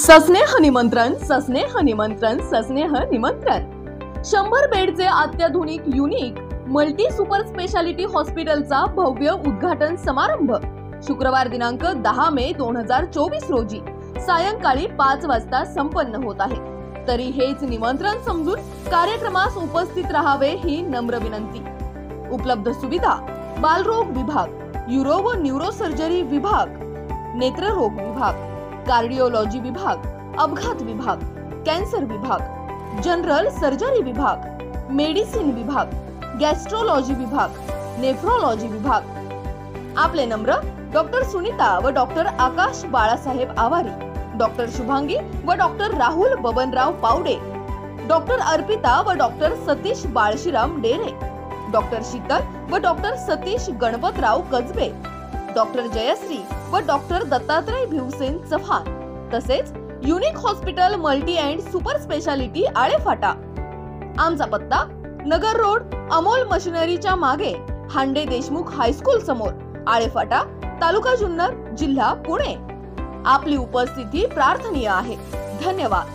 सस्नेह निमंत्रण, सस्नेह निमंत्रण, सस्नेह निमंत्रण। 100 बेडचे अत्याधुनिक युनिक मल्टी सुपर स्पेशालिटी हॉस्पिटलचा भव्य उद्घाटन समारंभ शुक्रवार दिनांक 10 मे 2024 रोजी सायंकाळी 5 वाजता संपन्न होत आहे। तरी हेच निमंत्रण समजून कार्यक्रमास उपस्थित राहावे ही नम्र विनंती। उपलब्ध सुविधा: बालरोग विभाग, यूरो व न्यूरोसर्जरी विभाग, नेत्ररोग विभाग, कार्डियोलॉजी विभाग, अपघात विभाग, कॅन्सर विभाग, जनरल सर्जरी विभाग, मेडिसिन विभाग, गॅस्ट्रोलॉजी विभाग, नेफ्रोलॉजी विभाग। आपले नम्र डॉक्टर सुनीता व डॉक्टर आकाश बाळासाहेब आवारी, डॉक्टर शुभांगी व डॉक्टर राहुल बबनराव पावडे, डॉक्टर अर्पिता व डॉक्टर सतीश बाळशीराम डेरे, डॉक्टर शीतल व डॉक्टर सतीश गणपतराव कजबे, डॉक्टर जयश्री व डॉक्टर दत्तात्रय भिवसेन चव्हाण, तसेच unique hospital multi and super speciality Alephata. आमचा पत्ता: नगर रोड, अमोल मशिनरीच्या मागे, हांडे देशमुख हायस्कूल समोर, आळेफाटा, तालुका जुन्नर, जिल्हा पुणे। आपली उपस्थिती प्रार्थनीय आहे। धन्यवाद।